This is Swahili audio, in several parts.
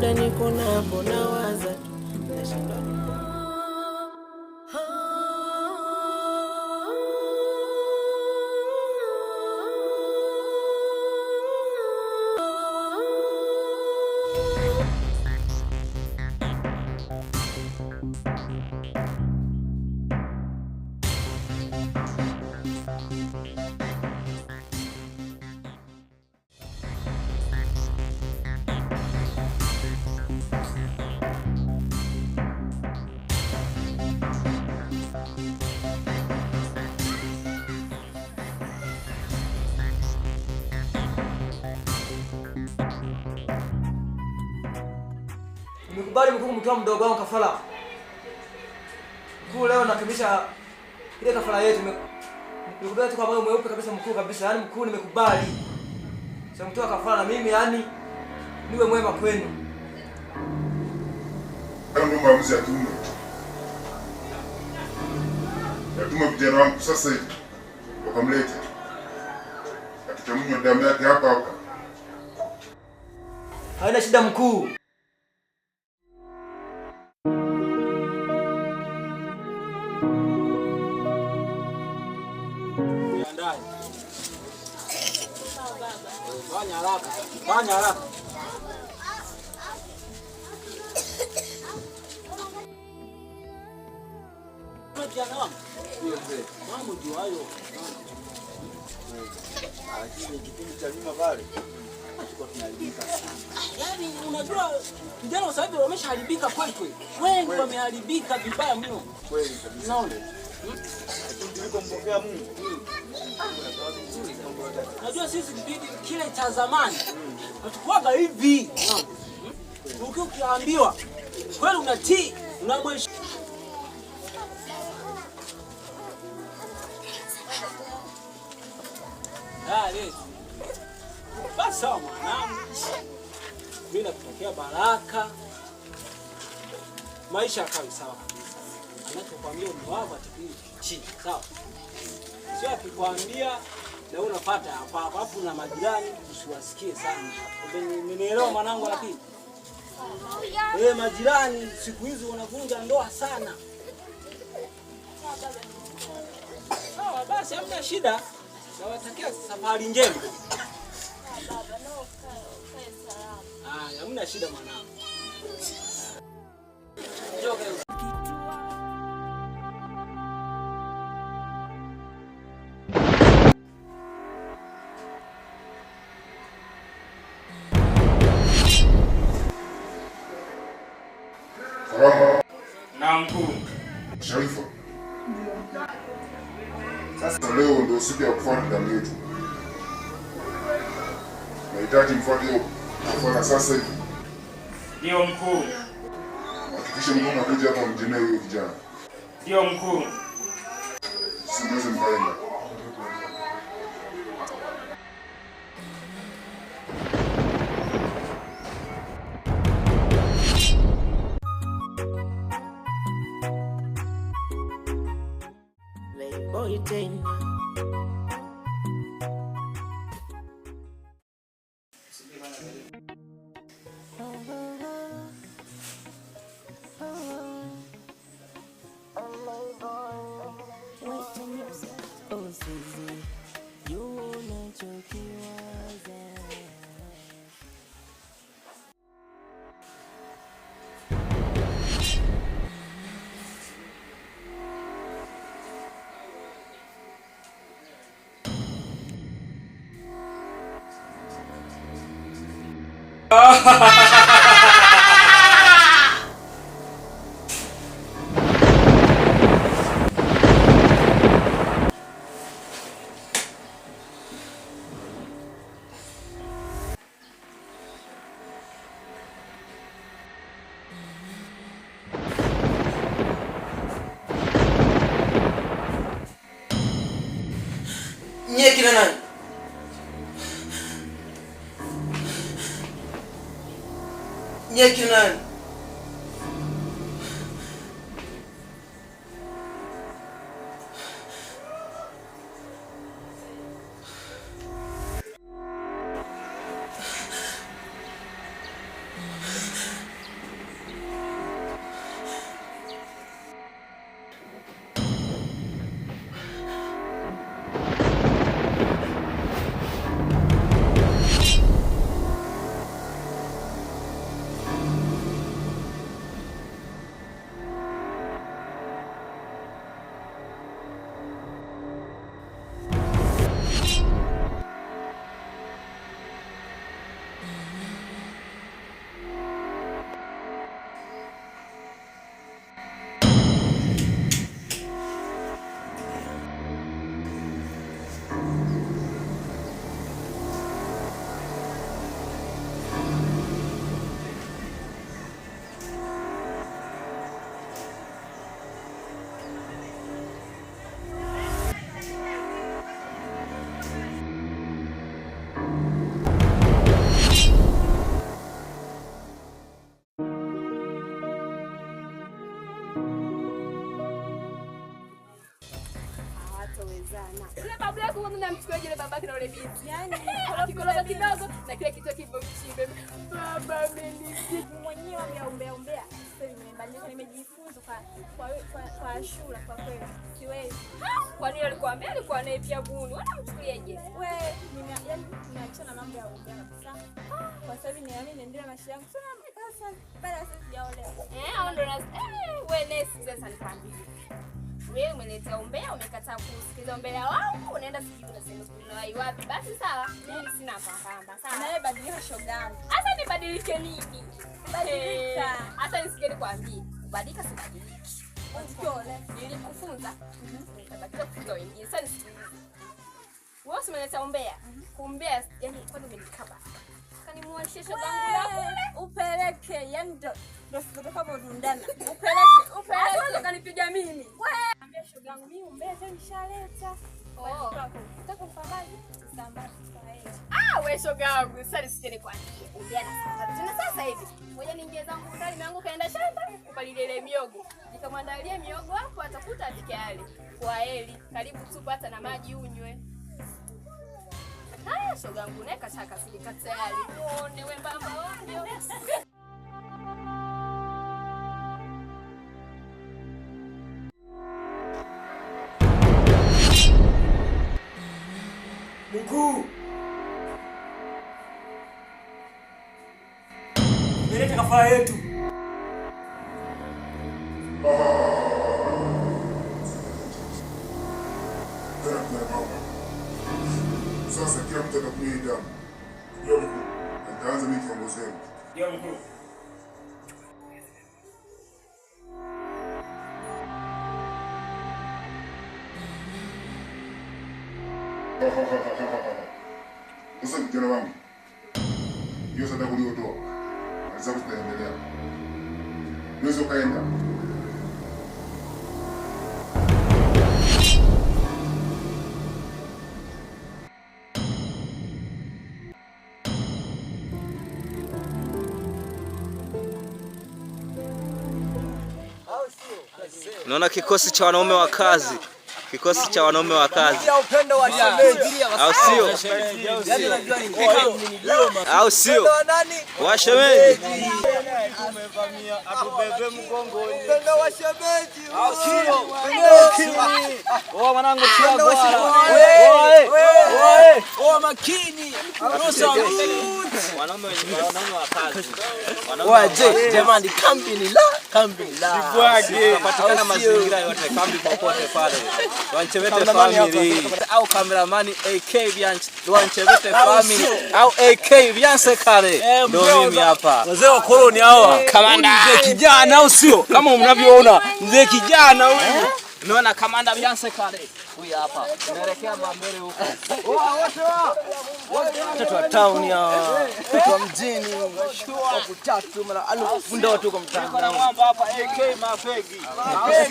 muda niko napo nawaza tu nashindwa Nimekubali mkuu mtoa mdogo wangu kafara. Mkuu leo nakibisha ile kafara yetu. Nimekubali tu kwa moyo mweupe kabisa mkuu kabisa. Yaani mkuu nimekubali. Sasa mtoa kafara na mimi yani niwe mwema kwenu. Ndio maamuzi ya tume. Natuma vijana wangu sasa hivi. Wakamlete. Akitamnywa damu yake hapa hapa. Haina shida mkuu. Fanya haraka. Fanya haraka. Mambo ndio hayo. Lakini kipindi cha nyuma pale tulikuwa tunaharibika sana. Yaani unajua vijana sasa hivi wameshaharibika kweli kweli. Wengi wameharibika vibaya mno. Kweli kabisa. Unaona? Tulipompokea Mungu. Unajua sisi kipindi kile cha zamani hatukuwaga hivi. Ukiambiwa kweli unatii, unamheshimu. Basi mwanangu. Mimi nakutokea baraka. Maisha yakawa sawa kabisa. Anachokuambia ni wako atakili chini, sawa? Sio akikwambia na wewe unapata hapa hapo na majirani usiwasikie sana. Nimeelewa mwanangu lakini. Majirani siku hizi wanavunja ndoa sana. Sawa basi hamna shida. Nawatakia safari njema. Baba no kae salama. Hamna shida mwanangu. Na mkuu Sharifa. Sasa leo ndio siku ya kufuata damu yetu. Nahitaji mfuate hiyo kufuata sasa hivi. Ndio mkuu. Hakikisha mkuu anakuja hapa mjini huyo kijana. Ndio mkuu. Siwezi mkaenda. boy tena. Nye kina nani? Nye kina nani? kukimbizana. Yule babu yako unamchukua yule babake na yule binti. Yaani kikologa kidogo na kile kitu kibomchimbe. Baba mimi mwenyewe ameombea. Sasa nimebadilika, nimejifunza kwa shule kwa kweli. Siwezi. Kwa nini alikwambia alikuwa naye pia bunu? Unamchukuliaje? Wewe nimeacha na mambo ya umbea kabisa. Kwa sababu niamini ndio maisha yangu. Sasa bado sijaolewa. Au ndo wewe nesi sasa nikwambie. Wewe umeletea umbea, umekataa kusikiliza umbea wangu, unaenda sijui unasema sikuelewi wapi. Basi sawa, mimi sina pambamba. Sawa. Na wewe badilika shogangu. Hata nibadilike nini? Badilika. Hata nisikie nikwambie, badilika sibadiliki. Usikione, nilikufunza. Nitabadilika kufunza wengine. Sasa nisikilize. Wewe umeleta umbea. Kumbea, yani kwani umenikaba. Kanimuachie shogangu yako upeleke, yani ndo sikutoka hapo dundana. Upeleke. Hata kanipiga mimi. Wewe ambia shogangu mimi umbea tena nishaleta. Nataka kumfamaji sambaza kwa wewe shogangu, sasa nisikie kwani. Umbea na sambaza. Tena sasa hivi. Ngoja niingie zangu ndani mwanangu kaenda shamba, kupalilia miogo. Nikamwandalia miogo hapo atakuta afike hali. Kwa heri, karibu tu pata na maji unywe. Haya shogangu neka chaka silika tayari. Muone wewe baba wangu. Mkuu. Meleta kafara yetu. Sasa kila mtu atakunywa damu. Ndio mkuu. Nitaanza mimi kiongozi wenu. Ndio mkuu. Sasa kijana wangu. Hiyo sadaka uliotoa. Sasa tutaendelea. Wewe ukaenda. Naona kikosi cha wanaume wa kazi. Kikosi cha wanaume wa kazi. Au sio? Au sio? Washemeji. Tumevamia atubebe mgongoni. Pendo wa shemeji. Au sio? Mwanangu tiago. Makini. Wanaume wa kazi. Waje jamani, kambi la. Sibwage. Patikana mazingira yote, kambi popote pale. Wanchebete family au kameramani AK Wanchebete family au AK Vianse kare. Ndio mimi hapa. Wazee wa koloni hawa. Kamanda mzee kijana au sio? Kama mnavyoona mzee kijana huyu. Unaona kamanda Vianse kare. Huyu hapa. Tunaelekea mbele huko. Watoto wa town ya watoto wa mjini wako tatu mara alifunda watu kwa mtaani. Kuna mwamba hapa AK mafegi.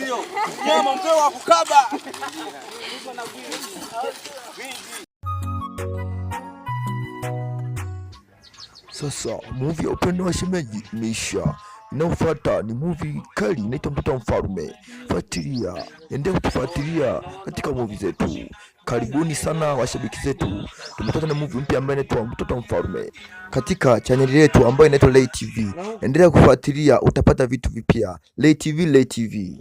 Sio. Nyama mzee wa kukaba. Sasa movie ya Upendo wa Shemeji imeisha. Inayofuata ni movie kali inaitwa Mtoto wa Mfalme. Fuatilia, endelea kutufuatilia katika movie zetu. Karibuni sana washabiki zetu. Tumetoka na movie mpya ambayo inaitwa Mtoto wa Mfalme katika channel yetu ambayo inaitwa Lay TV. Endelea kufuatilia, utapata vitu vipya. Lay TV.